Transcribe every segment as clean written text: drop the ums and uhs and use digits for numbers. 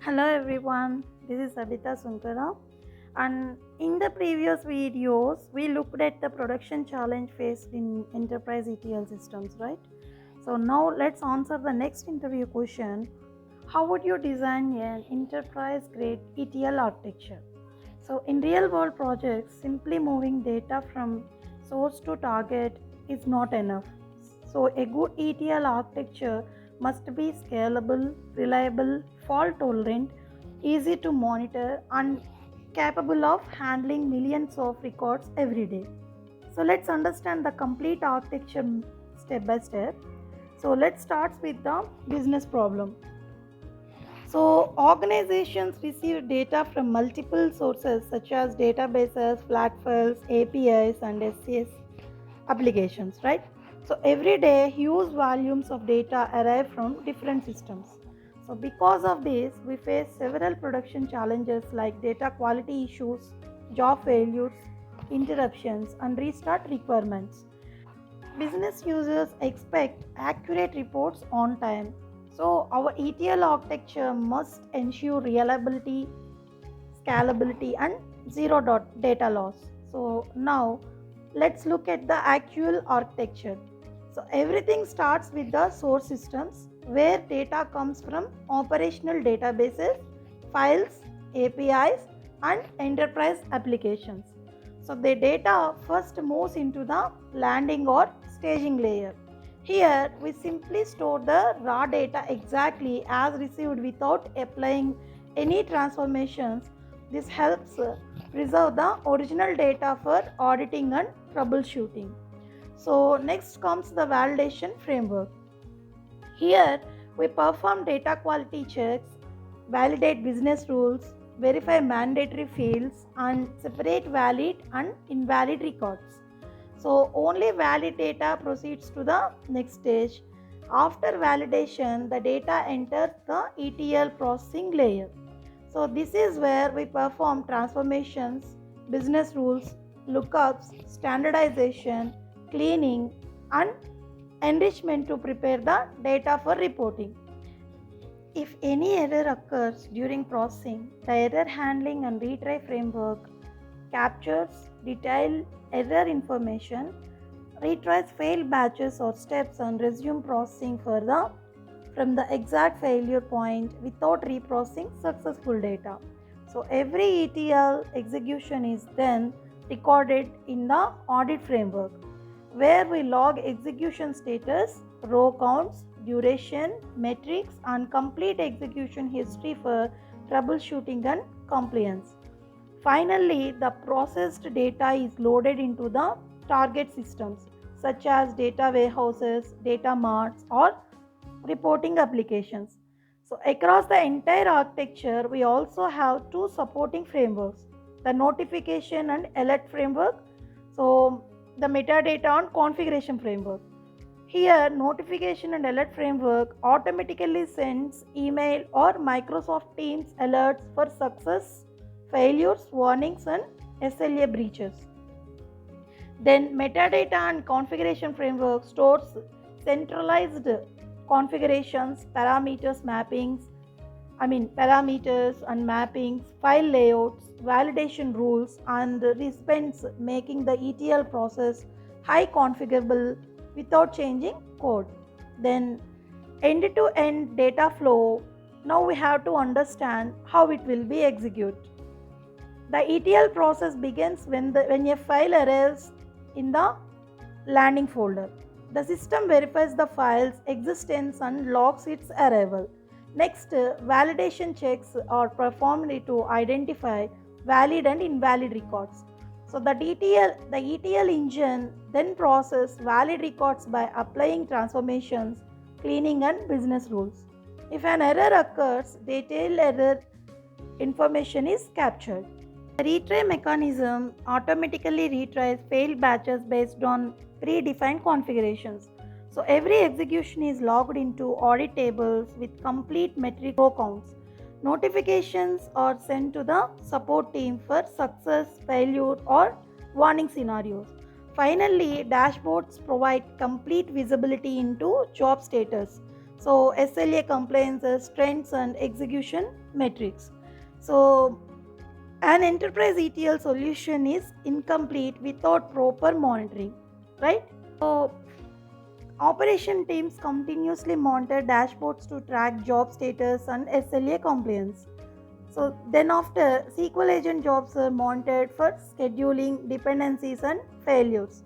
Hello everyone, this is Sabita Sunkara, and in the previous videos we looked at the production challenge faced in enterprise ETL systems, right? So now let's answer the next interview question. How would you design an enterprise grade ETL architecture? So in real world projects, simply moving data from source to target is not enough. So a good ETL architecture must be scalable, reliable, fault tolerant, easy to monitor, and capable of handling millions of records every day. So let's understand the complete architecture step by step. So let's start with the business problem. So organizations receive data from multiple sources such as databases, flat files, APIs, and SCS applications, right? So every day huge volumes of data arrive from different systems. So because of this, we face several production challenges like data quality issues, job failures, interruptions, and restart requirements. Business users expect accurate reports on time. So our ETL architecture must ensure reliability, scalability, and zero data loss. So now let's look at the actual architecture. So everything starts with the source systems where data comes from operational databases, files, APIs, and enterprise applications. So the data first moves into the landing or staging layer. Here we simply store the raw data exactly as received without applying any transformations. This helps preserve the original data for auditing and troubleshooting. So next comes the validation framework. Here we perform data quality checks, validate business rules, verify mandatory fields, and separate valid and invalid records. So only valid data proceeds to the next stage. After validation, the data enters the ETL processing layer. So this is where we perform transformations, business rules, lookups, standardization, cleaning, and enrichment to prepare the data for reporting. If any error occurs during processing, the error handling and retry framework captures detailed error information, retries failed batches or steps, and resume processing further from the exact failure point without reprocessing successful data. So every ETL execution is then recorded in the audit framework where we log execution status, row counts, duration, metrics, and complete execution history for troubleshooting and compliance. Finally, the processed data is loaded into the target systems such as data warehouses, data marts, or reporting applications. So, across the entire architecture, we also have two supporting frameworks, the notification and alert framework. So, the metadata and configuration framework. Here, notification and alert framework automatically sends email or Microsoft Teams alerts for success, failures, warnings, and SLA breaches. Then, metadata and configuration framework stores centralized configurations, parameters and mappings, file layouts, validation rules, and respins, making the ETL process high configurable without changing code. Then end to end data flow. Now we have to understand how it will be executed. The ETL process begins when a file arrives in the landing folder. The system verifies the file's existence and logs its arrival. Next, validation checks are performed to identify valid and invalid records. So the ETL engine then processes valid records by applying transformations, cleaning, and business rules. If an error occurs, detailed error information is captured. The retry mechanism automatically retries failed batches based on predefined configurations. So every execution is logged into audit tables with complete metric row counts. Notifications are sent to the support team for success, failure, or warning scenarios. Finally, dashboards provide complete visibility into job status, So SLA compliances, trends and execution metrics. So an enterprise ETL solution is incomplete without proper monitoring, right? So operation teams continuously monitor dashboards to track job status and SLA compliance. So then after, SQL agent jobs are monitored for scheduling, dependencies and failures.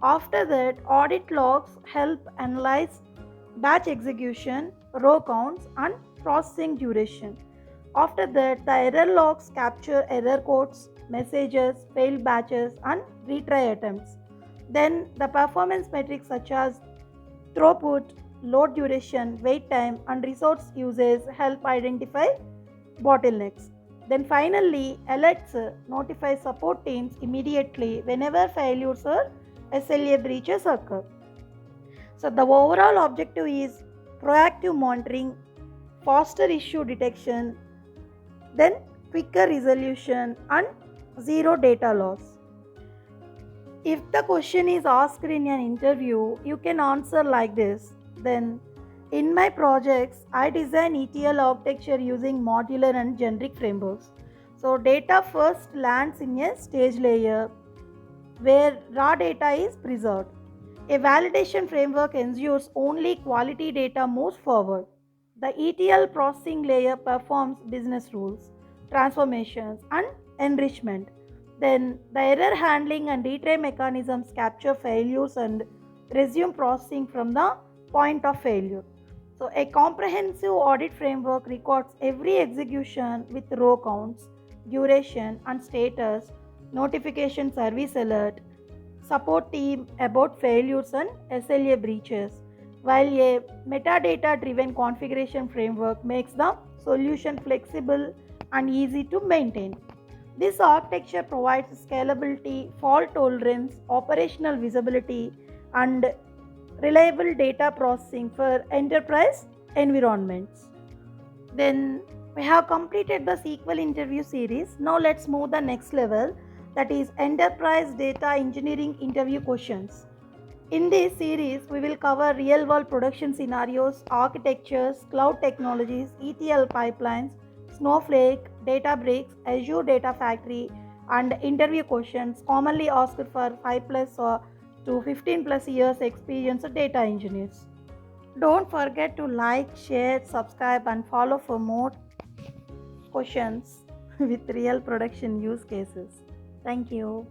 After that, audit logs help analyze batch execution, row counts and processing duration. After that, the error logs capture error codes, messages, failed batches and retry attempts. Then the performance metrics such as throughput, load duration, wait time and resource usage help identify bottlenecks. Then finally, alerts notify support teams immediately whenever failures or SLA breaches occur. So the overall objective is proactive monitoring, faster issue detection, then quicker resolution and zero data loss. If the question is asked in an interview, you can answer like this. Then, in my projects, I design ETL architecture using modular and generic frameworks. So, data first lands in a stage layer where raw data is preserved. A validation framework ensures only quality data moves forward. The ETL processing layer performs business rules, transformations, and enrichment. Then the error handling and retry mechanisms capture failures and resume processing from the point of failure. So, a comprehensive audit framework records every execution with row counts, duration, and status, notification service alert, support team about failures and SLA breaches, while a metadata driven configuration framework makes the solution flexible and easy to maintain. This architecture provides scalability, fault tolerance, operational visibility, and reliable data processing for enterprise environments. Then we have completed the SQL interview series. Now let's move the next level, that is enterprise data engineering interview questions. In this series, we will cover real world production scenarios, architectures, cloud technologies, ETL pipelines, Snowflake, Databricks, Azure Data Factory, and interview questions commonly asked for 5 plus or to 15 plus years experienced data engineers. Don't forget to like, share, subscribe, and follow for more questions with real production use cases. Thank you.